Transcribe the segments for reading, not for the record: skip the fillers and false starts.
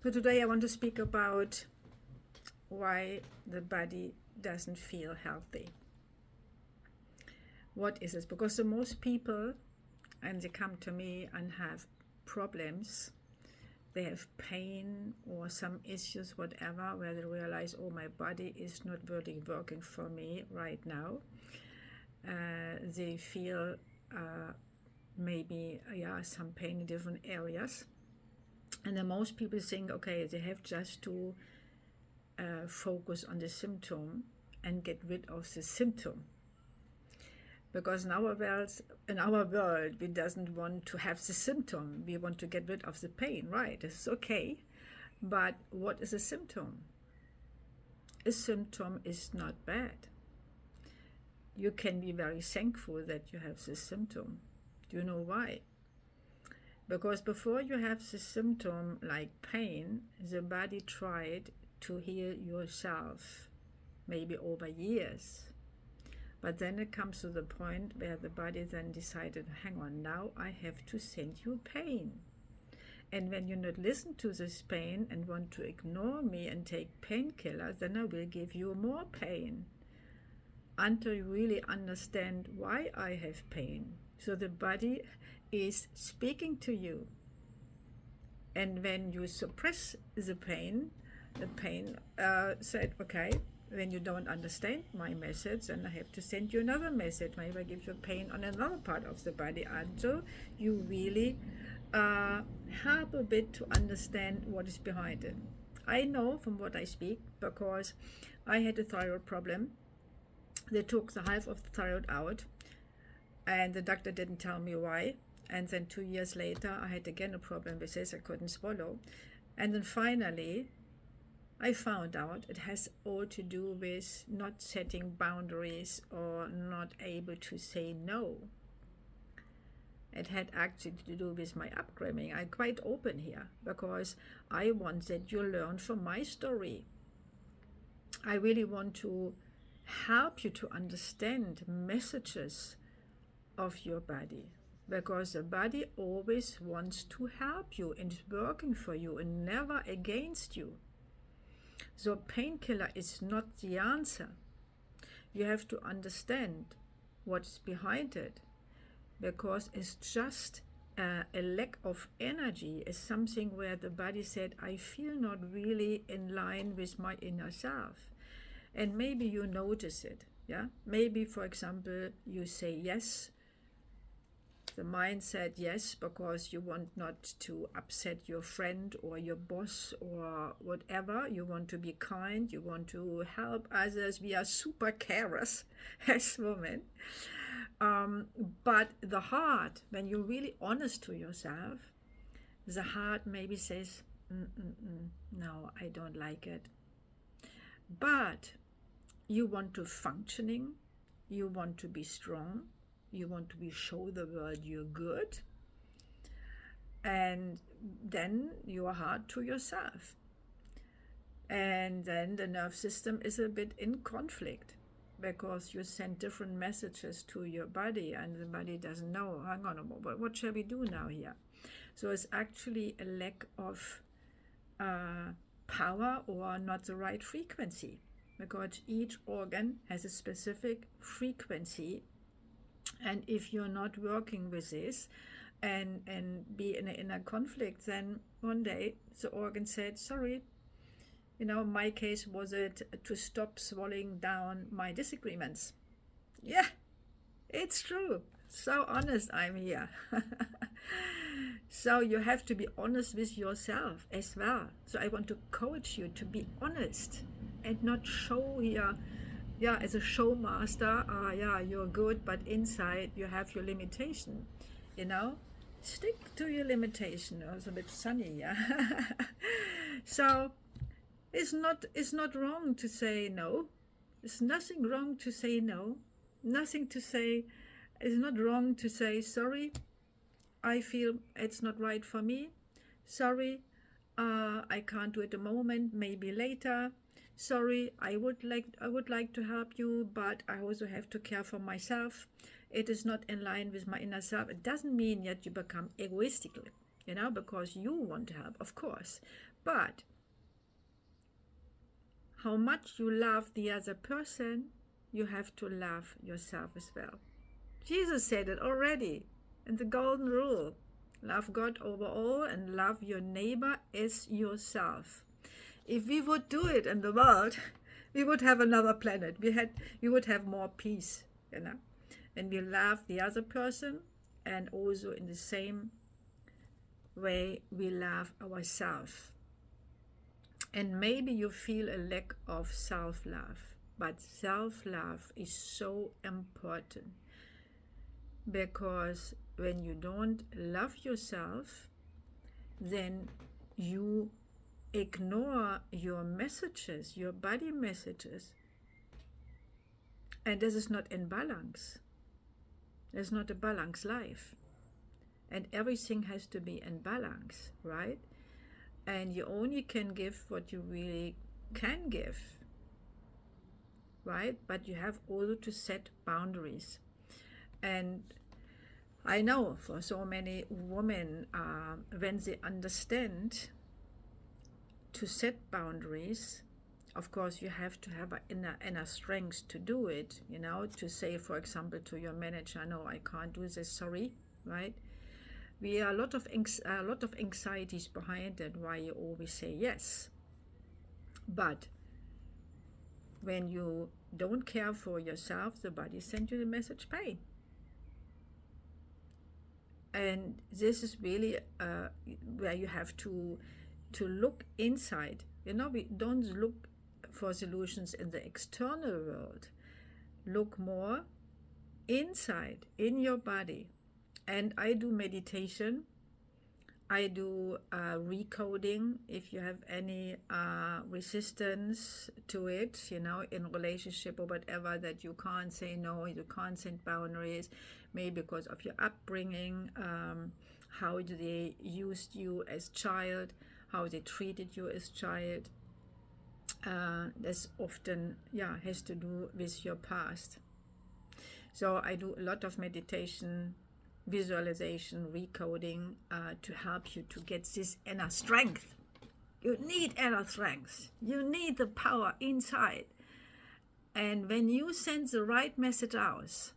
So today I want to speak about why the body doesn't feel healthy. What is this? Because the most people, and they come to me and have problems, they have pain or some issues, whatever, where they realize, oh, my body is not really working for me right now. They feel maybe some pain in different areas. And then most people think, okay, they have just to focus on the symptom and get rid of the symptom. Because in our world, we doesn't want to have the symptom. We want to get rid of the pain, right? It's okay. But what is a symptom? A symptom is not bad. You can be very thankful that you have this symptom. Do you know why? Because before you have the symptom like pain, the body tried to heal yourself, maybe over years. But then it comes to the point where the body then decided, hang on, now I have to send you pain. And when you not listen to this pain and want to ignore me and take painkillers, then I will give you more pain until you really understand why I have pain. So the body is speaking to you. And when you suppress the pain said, okay, when you don't understand my message, then I have to send you another message. Maybe I give you pain on another part of the body until you really help a bit to understand what is behind it. I know from what I speak because I had a thyroid problem. They took the half of the thyroid out and the doctor didn't tell me why. And then 2 years later, I had again a problem with this. I couldn't swallow. And then finally, I found out it has all to do with not setting boundaries or not able to say no. It had actually to do with my upbringing. I'm quite open here because I want that you learn from my story. I really want to help you to understand messages of your body, because the body always wants to help you and is working for you and never against you. So painkiller is not the answer. You have to understand what's behind it, because it's just a lack of energy. Is something where the body said, I feel not really in line with my inner self. And maybe you notice it. Yeah, maybe, for example, you say yes. The mind said yes because you want not to upset your friend or your boss or whatever. You want to be kind. You want to help others. We are super carers as women. But the heart, when you're really honest to yourself, the heart maybe says, no, I don't like it. But you want to functioning. You want to be strong. You want to show the world you're good, and then you are hard to yourself, and then the nerve system is a bit in conflict because you send different messages to your body and the body doesn't know, hang on, what shall we do now here? So it's actually a lack of power or not the right frequency, because each organ has a specific frequency. And if you're not working with this and be in a conflict, then one day the organ said, sorry, my case was it to stop swallowing down my disagreements. Yeah, it's true. So honest I'm here. So you have to be honest with yourself as well. So I want to coach you to be honest and not show here, as a show master, you're good, but inside you have your limitation, stick to your limitation. It's a bit sunny, yeah. So it's not wrong to say no. There's nothing wrong to say no. Nothing to say. It's not wrong to say, sorry, I feel it's not right for me. Sorry, I can't do it at the moment, maybe later. Sorry, I would like to help you, but I also have to care for myself. It is not in line with my inner self. It doesn't mean that you become egoistical, because you want to help, of course. But how much you love the other person, you have to love yourself as well. Jesus said it already in the golden rule. Love God over all and love your neighbor as yourself. If we would do it in the world, we would have another planet. We would have more peace, And we love the other person, and also in the same way we love ourselves. And maybe you feel a lack of self-love, but self-love is so important, because when you don't love yourself, then you ignore your messages, your body messages, and this is not in balance. There's not a balanced life, and everything has to be in balance, right? And you only can give what you really can give, right? But you have also to set boundaries. And I know for so many women, when they understand to set boundaries, of course you have to have an inner strength to do it, to say, for example, to your manager, no, I can't do this, sorry, right? We are a lot of anxieties behind that, why you always say yes. But when you don't care for yourself, the body sends you the message pain. And this is really where you have to look inside. We don't look for solutions in the external world. Look more inside, in your body. And I do meditation. I do recoding if you have any resistance to it, in relationship or whatever, that you can't say no, you can't set boundaries, maybe because of your upbringing, how they used you as child, how they treated you as child. This often, has to do with your past. So I do a lot of meditation, visualization, recoding, to help you to get this inner strength. You need inner strength. You need the power inside. And when you send the right message out,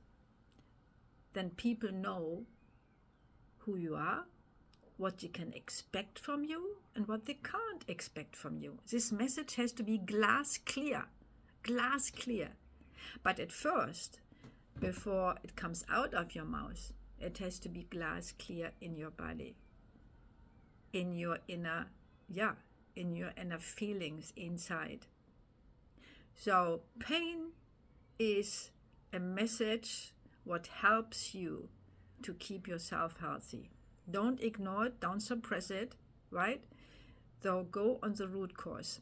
then people know who you are, what you can expect from you, and what they can't expect from you. This message has to be glass clear. But at first, before it comes out of your mouth, it has to be glass clear in your body, in your inner feelings inside. So pain is a message what helps you to keep yourself healthy. Don't ignore it, don't suppress it, right? So go on the root cause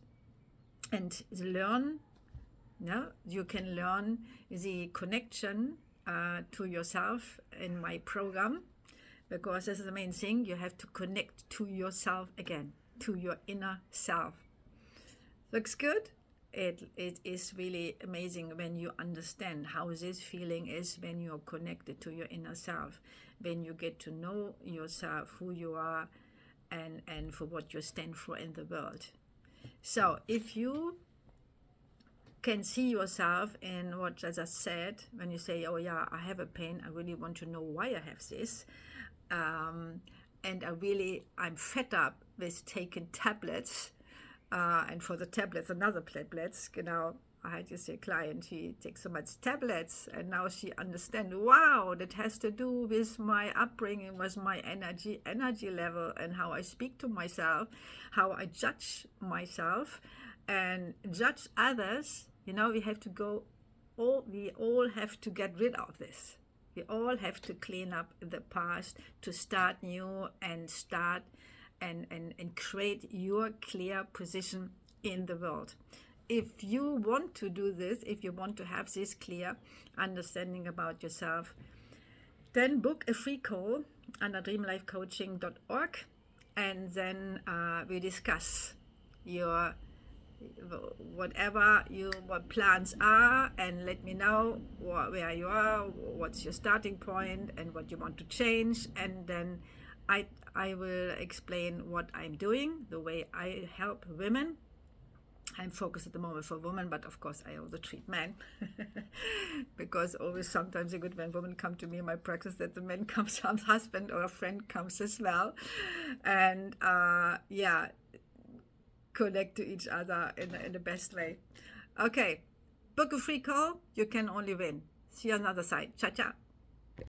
and learn. You can learn the connection to yourself in my program, because this is the main thing. You have to connect to yourself again, to your inner self. Looks good? It is really amazing when you understand how this feeling is when you're connected to your inner self, when you get to know yourself, who you are, and for what you stand for in the world. So if you can see yourself in what I just said, when you say, oh yeah, I have a pain, I really want to know why I have this, and I'm fed up with taking tablets, and for the tablets, another tablets, I had just a client, she takes so much tablets, and now she understands, wow, that has to do with my upbringing, with my energy level, and how I speak to myself, how I judge myself, and judge others. We have to go, we all have to get rid of this. We all have to clean up the past to start new and start and create your clear position in the world. If you want to do this, if you want to have this clear understanding about yourself, then book a free call under dreamlifecoaching.org, and then we discuss your whatever your plans are, and let me know where you are, what's your starting point, and what you want to change, and then I will explain what I'm doing, the way I help women. I'm focused at the moment for women, but of course I also treat men because always sometimes a good when women come to me in my practice that the man comes, some husband or a friend comes as well, and yeah, connect to each other in the best way. Okay, book a free call. You can only win. See you on the other side. Ciao, ciao.